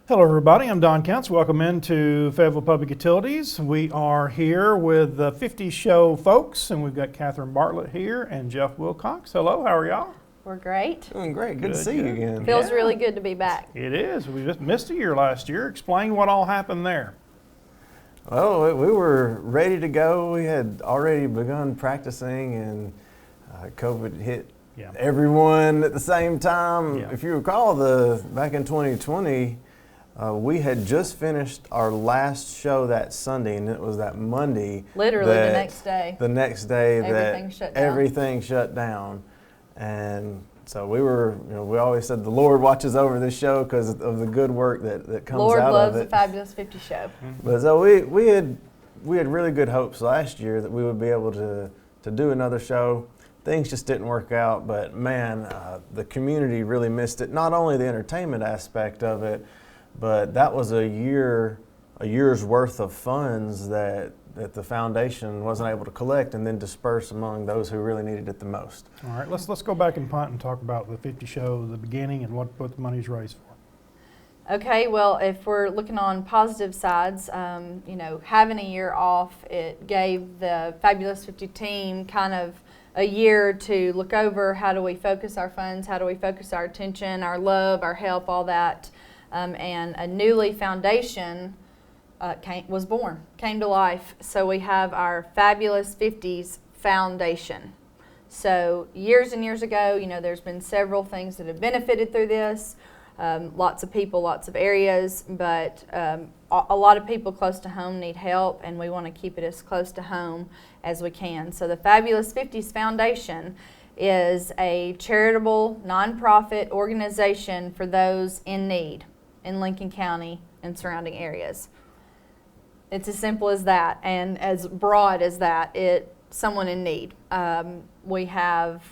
Hello everybody, I'm Don Counts. Welcome into Fayetteville Public Utilities. We are here with the 50's Show folks, and we've got Catherine Bartlett here and Jeff Wilcox. Hello, how are y'all? We're great. Doing great. Good to see you again. Feels really good to be back. It is. We just missed a year last year. Explain what all happened there. Well, we were ready to go. We had already begun practicing, and COVID hit everyone at the same time. Yeah. If you recall, back in 2020, we had just finished our last show that Sunday, and it was that Monday. Literally the next day. The next day Everything shut down. everything shut down. And so we were, we always said the Lord watches over this show because of the good work that comes Lord out of it. loves the Fabulous 50 Show. But so we had really good hopes last year that we would be able to do another show. Things just didn't work out, but man, the community really missed it. Not only the entertainment aspect of it, but that was a year's worth of funds that the foundation wasn't able to collect and then disperse among those who really needed it the most. All right, let's go back and punt and talk about the 50 Show, the beginning, and what the money's raised for. Okay, well, if we're looking on positive sides, having a year off, it gave the Fabulous 50 team kind of a year to look over how do we focus our funds, how do we focus our attention, our love, our help, all that. And a newly foundation came to life. So we have our Fabulous Fifties Foundation. So years and years ago, there's been several things that have benefited through this. Lots of people, lots of areas, but a lot of people close to home need help, and we want to keep it as close to home as we can. So the Fabulous Fifties Foundation is a charitable, nonprofit organization for those in need in Lincoln County and surrounding areas. It's as simple as that, and as broad as that. Someone in need. We have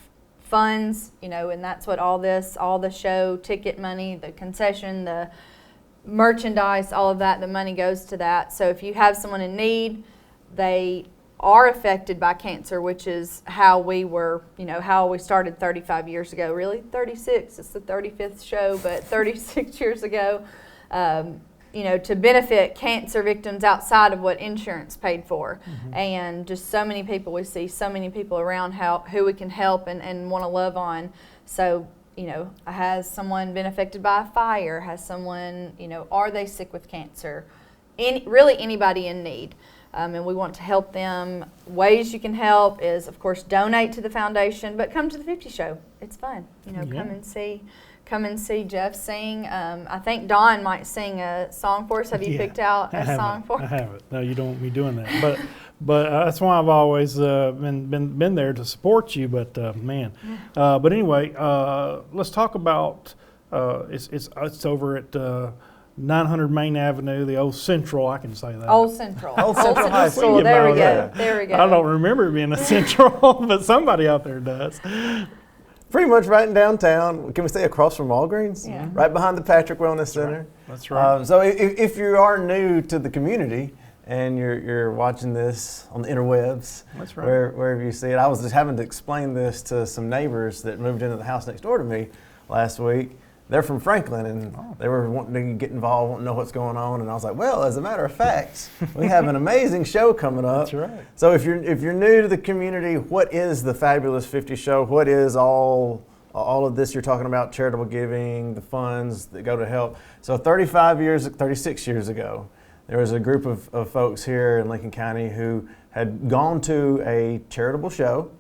funds, and that's what all the show ticket money, the concession, the merchandise, all of that, the money goes to that. So if you have someone in need, they are affected by cancer, which is how we started 35 years ago. Really, 36. It's the 35th show, but 36 years ago, to benefit cancer victims outside of what insurance paid for. Mm-hmm. And just so many people, we see so many people around who we can help and want to love on. So, has someone been affected by a fire? Has someone, are they sick with cancer? Really anybody in need. And we want to help them. Ways you can help is, of course, donate to the foundation, but come to the 50 Show. It's fun. Come and see Jeff sing. I think Don might sing a song for us. Have you picked out a song for us? I haven't. No, you don't want me doing that. But that's why I've always been there to support you. But but anyway, let's talk about it's over at 900 Main Avenue, the old Central. I can say that. Old Central. Old Central High School. There we go. There we go. I don't remember it being a Central, but somebody out there does. Pretty much right in downtown. Can we say across from Walgreens? Yeah. Right behind the Patrick Wellness Center. That's right. So if you are new to the community and you're watching this on the interwebs, that's right. wherever you see it, I was just having to explain this to some neighbors that moved into the house next door to me last week. They're from Franklin, and they were wanting to get involved, wanting to know what's going on. And I was like, well, as a matter of fact, we have an amazing show coming up. That's right. So if you're new to the community, what is the Fabulous 50 Show? What is all of this you're talking about, charitable giving, the funds that go to help? So 36 years ago, there was a group of folks here in Lincoln County who had gone to a charitable show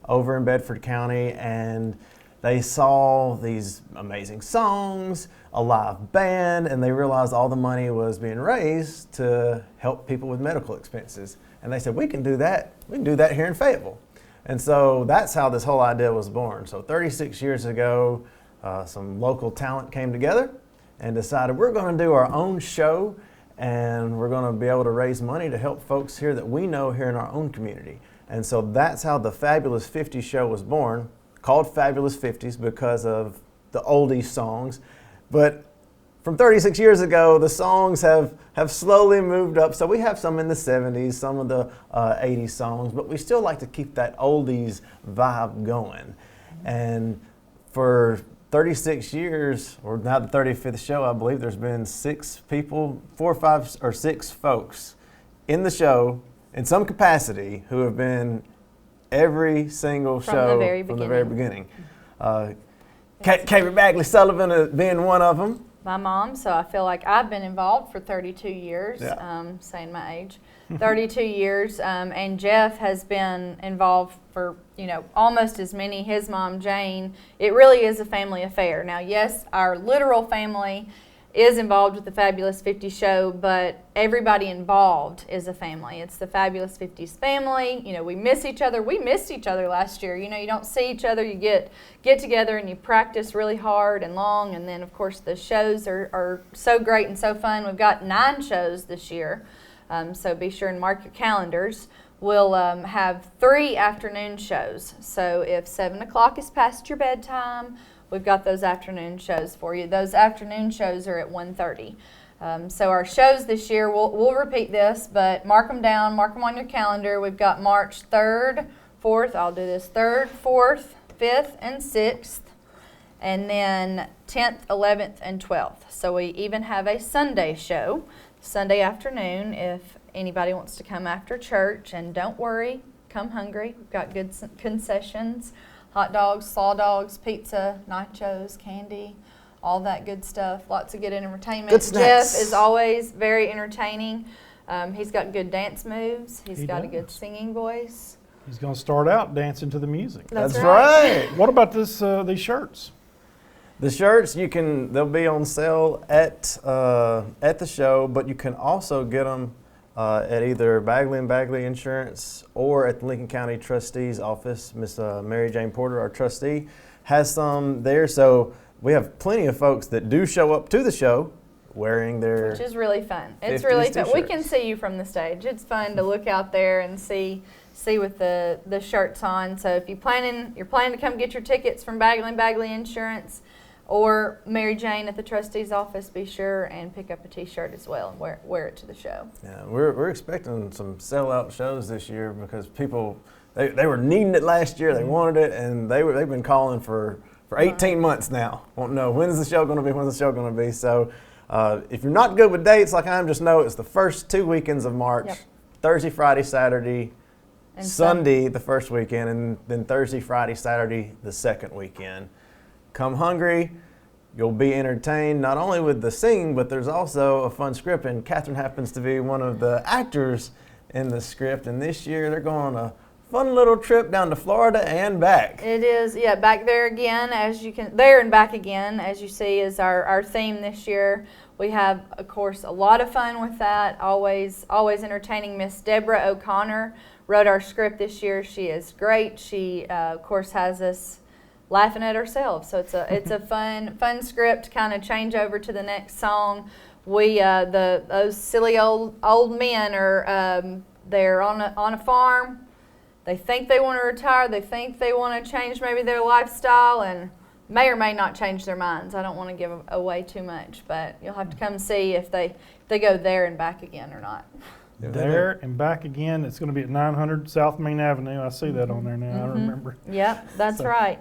over in Bedford County, and they saw these amazing songs, a live band, and they realized all the money was being raised to help people with medical expenses. And they said, we can do that. We can do that here in Fayetteville. And so that's how this whole idea was born. So 36 years ago, some local talent came together and decided we're going to do our own show, and we're going to be able to raise money to help folks here that we know here in our own community. And so that's how the Fabulous 50 Show was born, called Fabulous 50s because of the oldies songs. But from 36 years ago, the songs have slowly moved up. So we have some in the 70s, some of the 80s songs, but we still like to keep that oldies vibe going. And for 36 years, or now the 35th show, I believe there's been 6 people, 4, 5, or 6 folks in the show in some capacity who have been every single show from the very beginning. Kate Bagley Sullivan being one of them. My mom, so I feel like I've been involved for 32 years, saying my age, 32 years, and Jeff has been involved for, almost as many, his mom, Jane. It really is a family affair. Now, yes, our literal family is involved with the Fabulous 50s show, but everybody involved is a family. It's the Fabulous 50s family. We miss each other. We missed each other last year. You don't see each other. You get together and you practice really hard and long, and then, of course, the shows are so great and so fun. We've got 9 shows this year, so be sure and mark your calendars. We'll have 3 afternoon shows, so if 7 o'clock is past your bedtime, we've got those afternoon shows for you. Those afternoon shows are at 1:30. So our shows this year, we'll repeat this, but mark them down, mark them on your calendar. We've got March 3rd, 4th, I'll do this, 3rd, 4th, 5th, and 6th, and then 10th, 11th, and 12th. So we even have a Sunday show, Sunday afternoon, if anybody wants to come after church. And don't worry, come hungry. We've got good concessions. Hot dogs, slaw dogs, pizza, nachos, candy, all that good stuff. Lots of good entertainment. Good snacks. Jeff is always very entertaining. He's got good dance moves. He's got a good singing voice. He's going to start out dancing to the music. That's right. What about these shirts? The shirts, they'll be on sale at the show, but you can also get them at either Bagley & Bagley Insurance or at the Lincoln County Trustee's office. Miss Mary Jane Porter, our trustee, has some there. So we have plenty of folks that do show up to the show wearing their, which is really fun. It's 50s really fun. We t-shirts. can see you from the stage. It's fun to look out there and see with the shirts on. So if you're planning to come get your tickets from Bagley & Bagley Insurance or Mary Jane at the trustee's office, be sure and pick up a t-shirt as well and wear it to the show. Yeah, we're expecting some sellout shows this year because people, they were needing it last year, they wanted it, and they've been calling for 18 months now. Won't know when's the show going to be, So if you're not good with dates like I am, just know it's the first 2 weekends of March, Thursday, Friday, Saturday, and Sunday the first weekend, and then Thursday, Friday, Saturday the second weekend. Come hungry, you'll be entertained not only with the singing, but there's also a fun script, and Catherine happens to be one of the actors in the script, and this year they're going on a fun little trip down to Florida and back. It is, back there again, there and back again, as you see, is our theme this year. We have, of course, a lot of fun with that, always entertaining. Miss Deborah O'Connor wrote our script this year. She is great. She, of course, has us laughing at ourselves. So it's a fun script. Kind of change over to the next song. We those silly old men are they're on a farm. They think they want to retire. They think they want to change maybe their lifestyle, and may or may not change their minds. I don't want to give away too much, but you'll have to come see if they go there and back again or not. There and back again. It's going to be at 900 South Main Avenue. I see that on there now. I remember. Yep, that's right.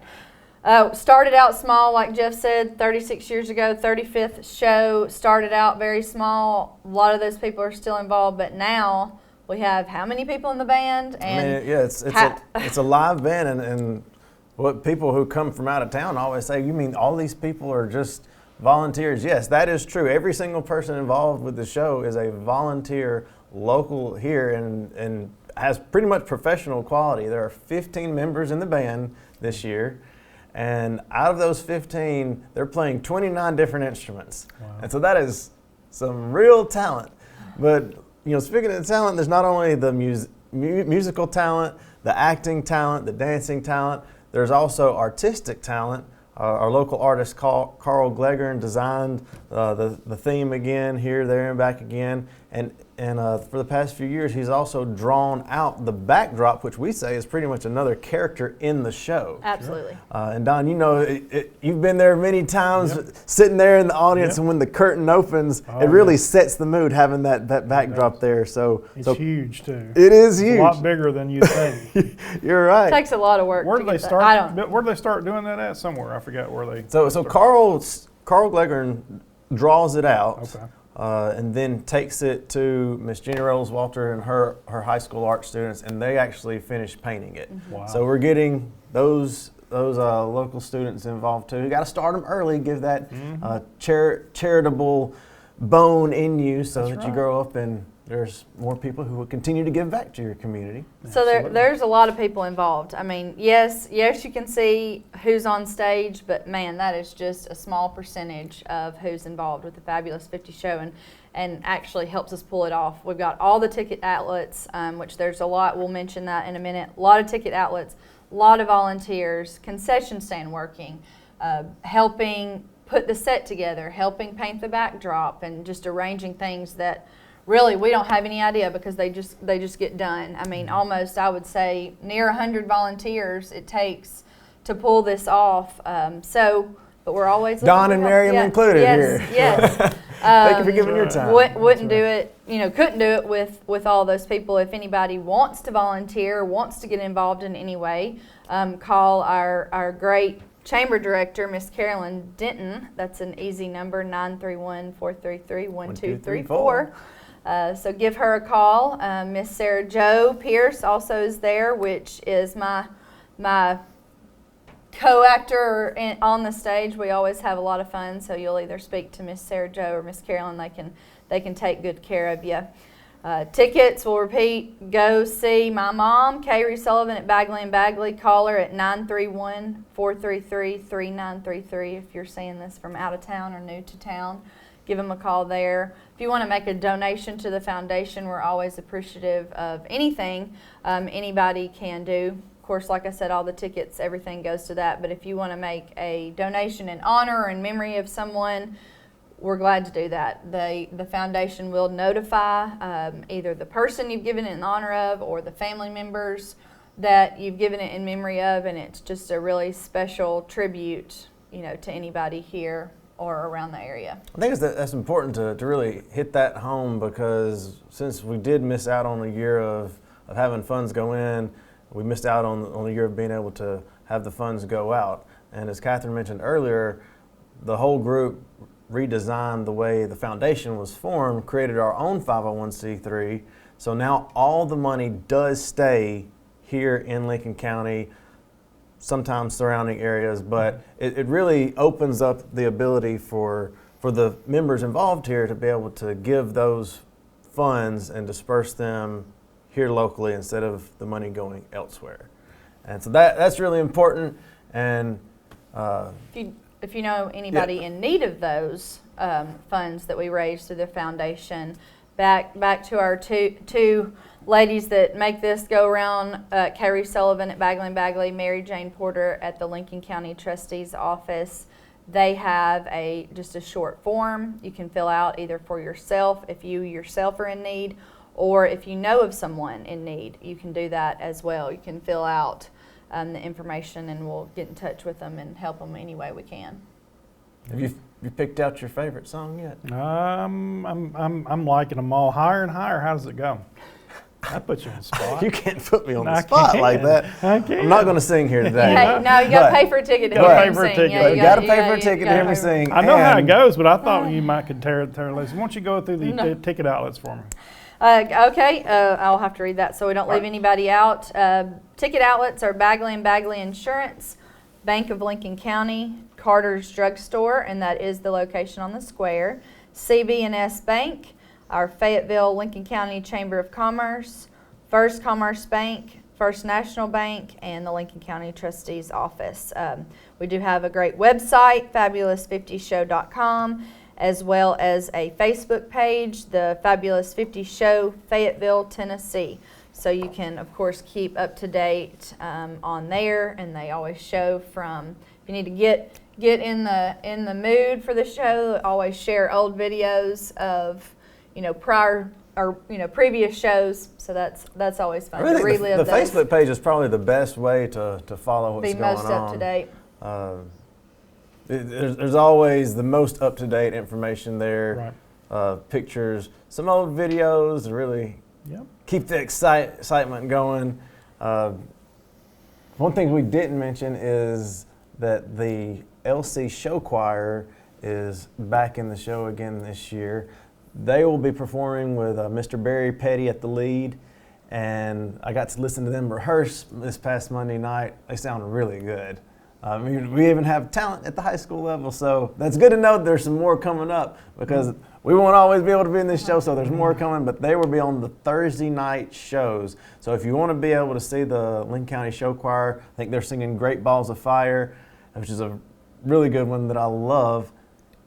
Started out small, like Jeff said, 36 years ago. 35th show started out very small. A lot of those people are still involved, but now we have how many people in the band? And it's a live band, and what people who come from out of town always say, you mean all these people are just volunteers? Yes, that is true. Every single person involved with the show is a volunteer local here and has pretty much professional quality. There are 15 members in the band this year, and out of those 15, they're playing 29 different instruments. Wow. And so that is some real talent. But speaking of talent, there's not only the musical talent, the acting talent, the dancing talent, there's also artistic talent. Our local artist Carl Glegern designed the theme again, here, there, and back again. And for the past few years, he's also drawn out the backdrop, which we say is pretty much another character in the show. Absolutely. And Don, you know, you've been there many times, sitting there in the audience, and when the curtain opens, it really sets the mood having that backdrop there. So it's huge too. It is huge. It's a lot bigger than you think. You're right. It takes a lot of work. Where did they start? Where did they start doing that at? Somewhere, I forget where they. So Carl Glegern draws it out. Okay. And then takes it to Miss Jenny Rolls-Walter and her high school art students, and they actually finish painting it. Wow. So we're getting those local students involved too. You got to start them early, give that charitable bone in you, so that you grow up and there's more people who will continue to give back to your community. So there's a lot of people involved. I mean, yes, you can see who's on stage, but man, that is just a small percentage of who's involved with the Fabulous 50s Show, and actually helps us pull it off. We've got all the ticket outlets, which there's a lot. We'll mention that in a minute. A lot of ticket outlets, a lot of volunteers, concession stand working, helping put the set together, helping paint the backdrop, and just arranging things that really we don't have any idea because they just get done. I mean, almost, I would say, near 100 volunteers it takes to pull this off. But we're always Don and Miriam included here. Yes. Thank you for giving your time. Wouldn't do it, couldn't do it with all those people. If anybody wants to volunteer, wants to get involved in any way, call our great Chamber Director, Miss Carolyn Denton. That's an easy number, 931-433-1234. So give her a call. Miss Sarah Jo Pierce also is there, which is my co-actor on the stage. We always have a lot of fun, so you'll either speak to Miss Sarah Jo or Miss Carolyn. They can take good care of you. Tickets, we'll repeat, go see my mom, Kayrie Sullivan at Bagley & Bagley. Call her at 931-433-3933 if you're seeing this from out of town or new to town. Give them a call there. If you want to make a donation to the foundation, we're always appreciative of anything anybody can do. Of course, like I said, all the tickets, everything goes to that. But if you want to make a donation in honor or in memory of someone, we're glad to do that. The foundation will notify either the person you've given it in honor of or the family members that you've given it in memory of, and it's just a really special tribute, to anybody here or around the area. I think that's important to really hit that home, because since we did miss out on a year of having funds go in, we missed out on a year of being able to have the funds go out. And as Catherine mentioned earlier, the whole group redesigned the way the foundation was formed, created our own 501c3. So now all the money does stay here in Lincoln County, sometimes surrounding areas, but it really opens up the ability for the members involved here to be able to give those funds and disperse them here locally instead of the money going elsewhere. And so that's really important. And if you know anybody in need of those funds that we raise through the foundation, back to our two ladies that make this go around, Kayrie Sullivan at Bagley & Bagley, Mary Jane Porter at the Lincoln County Trustee's Office. They have just a short form you can fill out either for yourself if you yourself are in need, or if you know of someone in need, you can do that as well. You can fill out the information, and we'll get in touch with them and help them any way we can. Have you picked out your favorite song yet? I'm liking them all. Higher and higher. How does it go? That puts you on the spot. You can't put me on the spot like that. I can't. I'm not going to sing here today. No, you got to pay for a ticket to hear him sing. You got to pay for a ticket to hear me sing. I know how it goes, but I thought you might could tear it loose. Why don't you go through the ticket outlets for me? Okay, I'll have to read that so we don't leave anybody out. Ticket outlets are Bagley & Bagley Insurance, Bank of Lincoln County, Carter's Drug Store, and that is the location on the square, CB&S Bank, our Fayetteville Lincoln County Chamber of Commerce, First Commerce Bank, First National Bank, and the Lincoln County Trustee's Office. We do have a great website, fabulousfiftiesshow.com, as well as a Facebook page, the Fabulous 50s Show, Fayetteville, Tennessee. So you can, of course, keep up to date on there, and they always show from, if you need to get in the mood for the show, always share old videos of, prior or previous shows. So that's always fun to Really, relive the those. Facebook page is probably the best way to follow what's Be going most on. up to date. There's always the most up-to-date information there. Right. Pictures, some old videos to really keep the excitement going. One thing we didn't mention is that the LC Show Choir is back in the show again this year. They will be performing with Mr. Barry Petty at the lead, and I got to listen to them rehearse this past Monday night. They sound really good. We even have talent at the high school level, so that's good to know that there's some more coming up, because we won't always be able to be in this show, so there's more coming, but they will be on the Thursday night shows. So if you want to be able to see the Lincoln County Show Choir, I think they're singing Great Balls of Fire, which is a really good one that I love.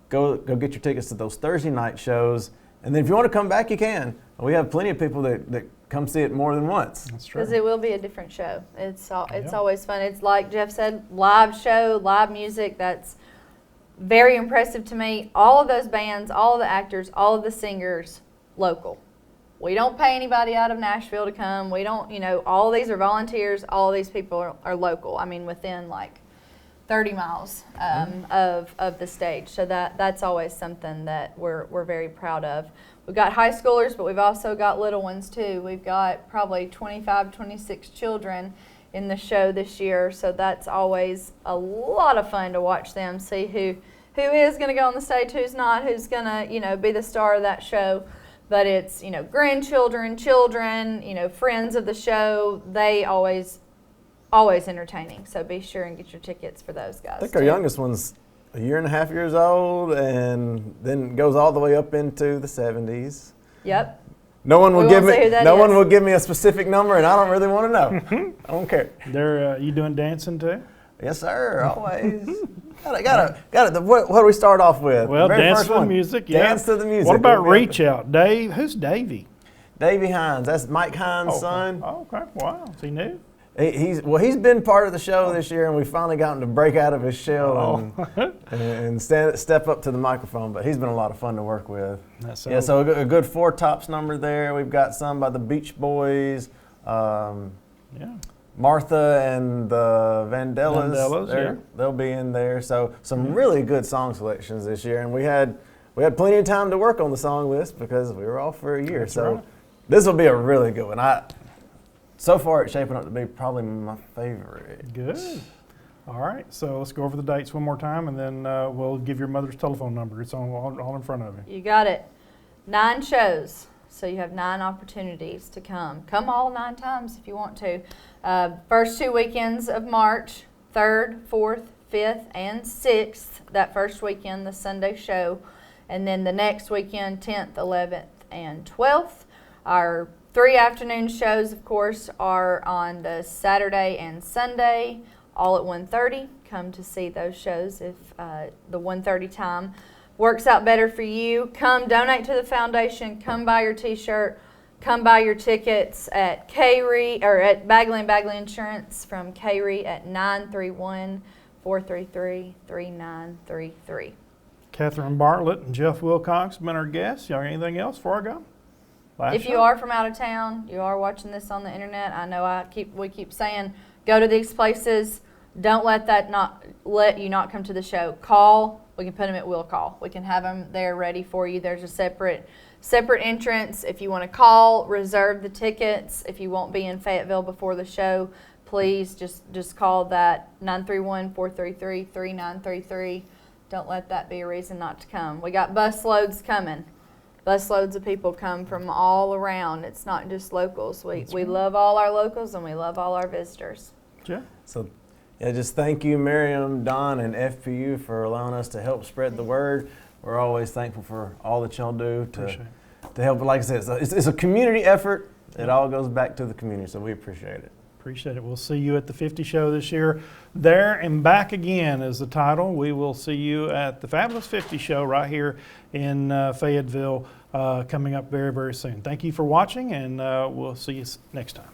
Go get your tickets to those Thursday night shows, and then if you want to come back, you can. We have plenty of people that come see it more than once. That's true. Because it will be a different show. It's always fun. It's like Jeff said, live show, live music. That's very impressive to me. All of those bands, all of the actors, all of the singers, local. We don't pay anybody out of Nashville to come. We don't, all of these are volunteers. All of these people are local. I mean, within like 30 miles of the stage. So that's always something that we're very proud of. We've got high schoolers, but we've also got little ones too. We've got probably 25, 26 children in the show this year. So that's always a lot of fun to watch them, see who is going to go on the stage, who's not, who's going to, be the star of that show. But it's, grandchildren, children, friends of the show. They always entertaining. So be sure and get your tickets for those guys. I think our youngest one's 1.5 years old, and then goes all the way up into the 70s. Yep. No one will give me a specific number, and I don't really want to know. I don't care. You doing dancing too? Yes, sir. Always. Got it. What do we start off with? Well, Very dance first to the one. music. Yeah. Dance to the music. What about Reach Out, Dave? Who's Davey? Davey Hines. That's Mike Hines' son. Oh, okay. Wow. Is he new? He's been part of the show this year, and we've finally gotten to break out of his shell and step up to the microphone. But he's been a lot of fun to work with. So a good Four Tops number there. We've got some by the Beach Boys, Martha and the Vandellas. They'll be in there. So some really good song selections this year, and we had plenty of time to work on the song list because we were off for a year. That's right. This will be a really good one. So far, it's shaping up to be probably my favorite. Good. All right. So let's go over the dates one more time, and then we'll give your mother's telephone number. It's all in front of you. You got it. 9 shows. So you have 9 opportunities to come. Come all 9 times if you want to. First 2 weekends of March, 3rd, 4th, 5th, and 6th. That first weekend, the Sunday show. And then the next weekend, 10th, 11th, and 12th. Our 3 afternoon shows, of course, are on the Saturday and Sunday, all at 1:30. Come to see those shows if the 1:30 time works out better for you. Come donate to the foundation. Come buy your T-shirt. Come buy your tickets at at Bagley & Bagley Insurance from K-RE at 931-433-3933. Catherine Bartlett and Jeff Wilcox have been our guests. Y'all got anything else before I go? If you are from out of town, you are watching this on the internet, I know we keep saying, go to these places. Don't let you not come to the show. Call. We can put them at will call. We can have them there ready for you. There's a separate entrance. If you want to call, reserve the tickets. If you won't be in Fayetteville before the show, please just call that 931-433-3933. Don't let that be a reason not to come. We got bus loads coming. Busloads of people come from all around. It's not just locals. We love all our locals, and we love all our visitors. Yeah. So, just thank you, Miriam, Don, and FPU for allowing us to help spread the word. We're always thankful for all that y'all do to help. Like I said, it's a community effort. It all goes back to the community, so we appreciate it. Appreciate it. We'll see you at the 50 show this year. There and Back Again is the title. We will see you at the Fabulous 50 show right here in Fayetteville coming up very, very soon. Thank you for watching, and we'll see you next time.